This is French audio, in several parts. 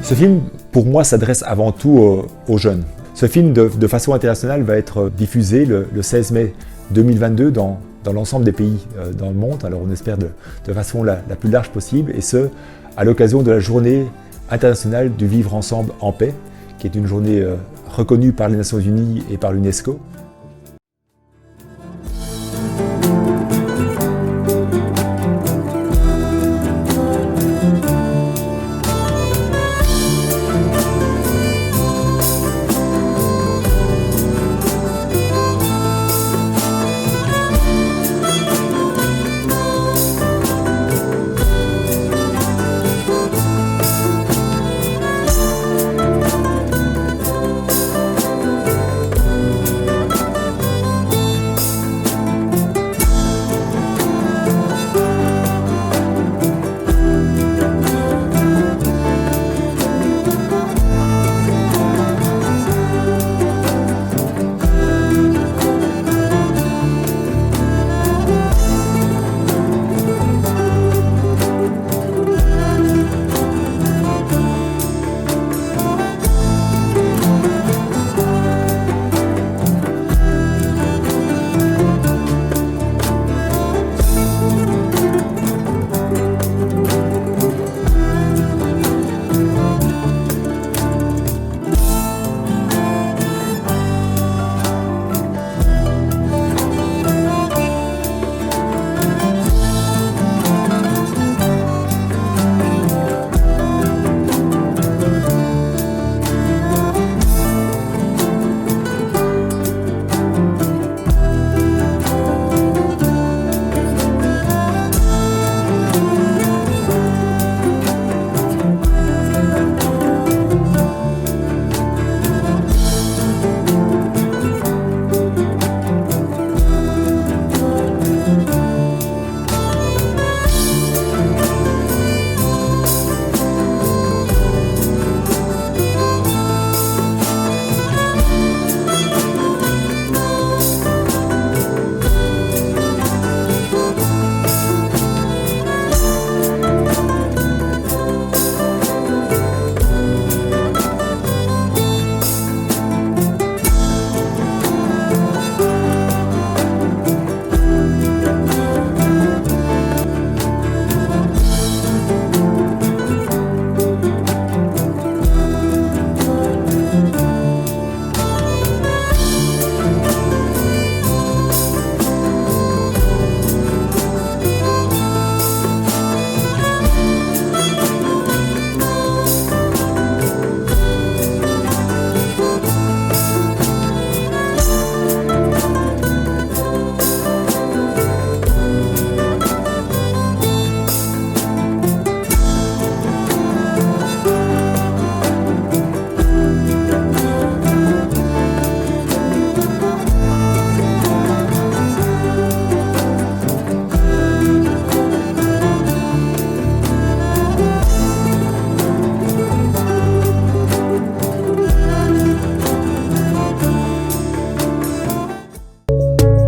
Ce film, pour moi, s'adresse avant tout aux jeunes. Ce film, de façon internationale, va être diffusé le 16 mai 2022 dans l'ensemble des pays dans le monde. Alors on espère de façon la plus large possible, et ce, à l'occasion de la journée internationale du vivre ensemble en paix, qui est une journée reconnue par les Nations Unies et par l'UNESCO.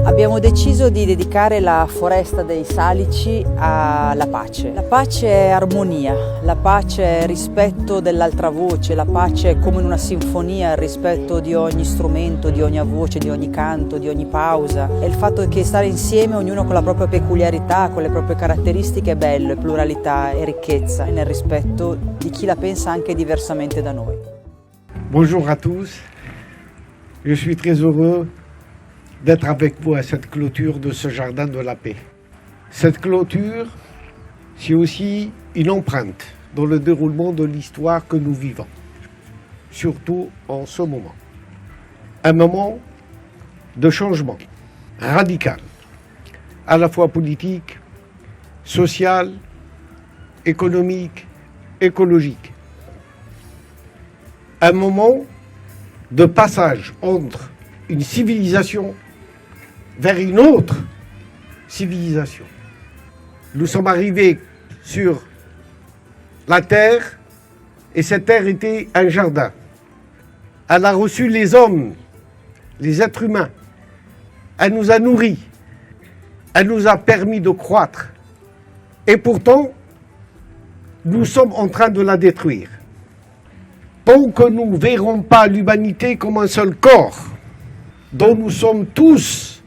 Abbiamo deciso di dedicare la Foresta dei Salici alla pace. La pace è armonia, la pace è rispetto dell'altra voce, la pace è come in una sinfonia, il rispetto di ogni strumento, di ogni voce, di ogni canto, di ogni pausa. E il fatto che stare insieme, ognuno con la propria peculiarità, con le proprie caratteristiche, è bello, è pluralità, è ricchezza, nel rispetto di chi la pensa anche diversamente da noi. Bonjour à tous, je suis très heureux d'être avec vous à cette clôture de ce jardin de la paix. Cette clôture, c'est aussi une empreinte dans le déroulement de l'histoire que nous vivons, surtout en ce moment. Un moment de changement radical, à la fois politique, social, économique, écologique. Un moment de passage entre une civilisation vers une autre civilisation. Nous sommes arrivés sur la terre et cette terre était un jardin. Elle a reçu les hommes, les êtres humains. Elle nous a nourris. Elle nous a permis de croître. Et pourtant, nous sommes en train de la détruire. tant que nous ne verrons pas l'humanité comme un seul corps, dont nous sommes tous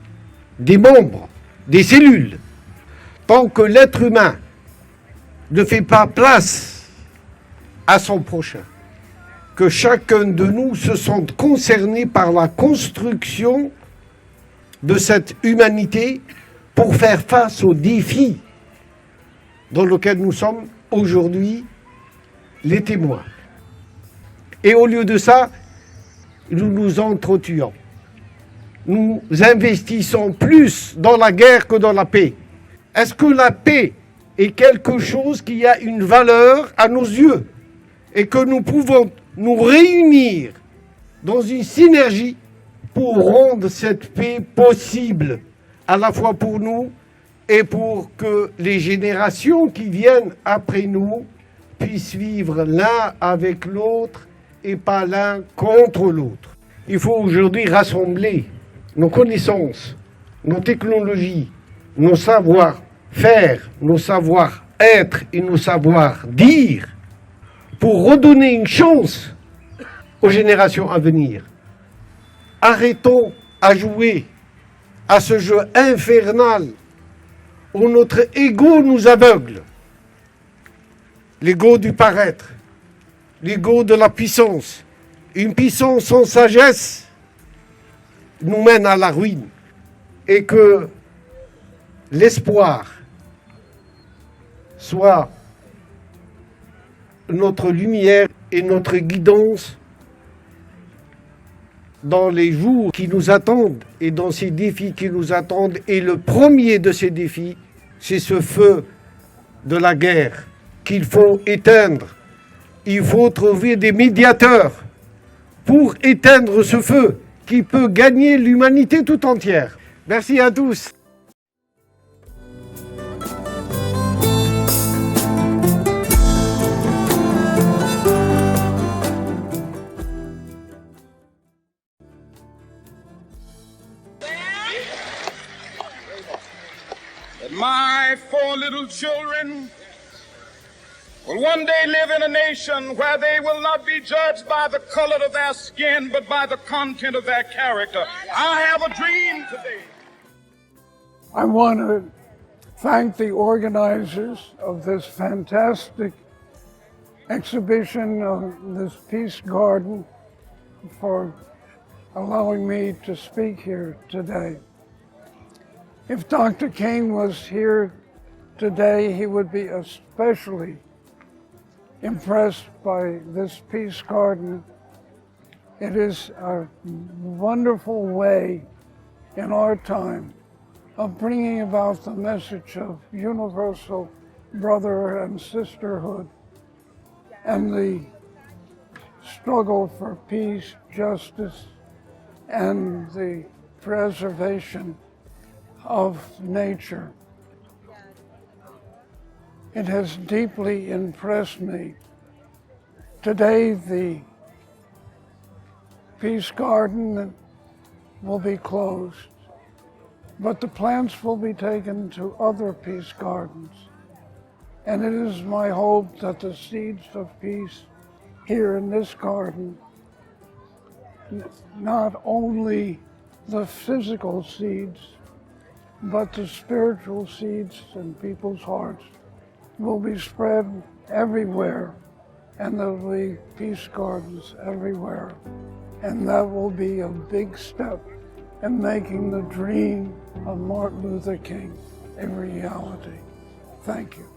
des membres, des cellules, tant que l'être humain ne fait pas place à son prochain, que chacun de nous se sente concerné par la construction de cette humanité pour faire face aux défis dans lesquels nous sommes aujourd'hui les témoins. Et au lieu de ça, nous nous entretuons. Nous investissons plus dans la guerre que dans la paix. Est-ce que la paix est quelque chose qui a une valeur à nos yeux et que nous pouvons nous réunir dans une synergie pour rendre cette paix possible, à la fois pour nous et pour que les générations qui viennent après nous puissent vivre l'un avec l'autre et pas l'un contre l'autre. Il faut aujourd'hui rassembler nos connaissances, nos technologies, nos savoir-faire, nos savoir-être et nos savoir-dire pour redonner une chance aux générations à venir. Arrêtons à jouer à ce jeu infernal où notre ego nous aveugle. L'ego du paraître, l'ego de la puissance. Une puissance sans sagesse nous mène à la ruine. Et que l'espoir soit notre lumière et notre guidance dans les jours qui nous attendent et dans ces défis qui nous attendent. Et le premier de ces défis, c'est ce feu de la guerre qu'il faut éteindre. Il faut trouver des médiateurs pour éteindre ce feu qui peut gagner l'humanité tout entière. Merci à tous. My 4 little children will one day live in a nation where they will not be judged by the color of their skin, but by the content of their character. I have a dream today. I want to thank the organizers of this fantastic exhibition of this Peace Garden for allowing me to speak here today. If Dr. King was here today, he would be especially impressed by this Peace Garden. It is a wonderful way in our time of bringing about the message of universal brother and sisterhood and the struggle for peace, justice, and the preservation of nature. It has deeply impressed me. Today, the Peace Garden will be closed, but the plants will be taken to other peace gardens. And it is my hope that the seeds of peace here in this garden, not only the physical seeds, but the spiritual seeds in people's hearts will be spread everywhere, and there will be peace gardens everywhere. And that will be a big step in making the dream of Martin Luther King a reality. Thank you.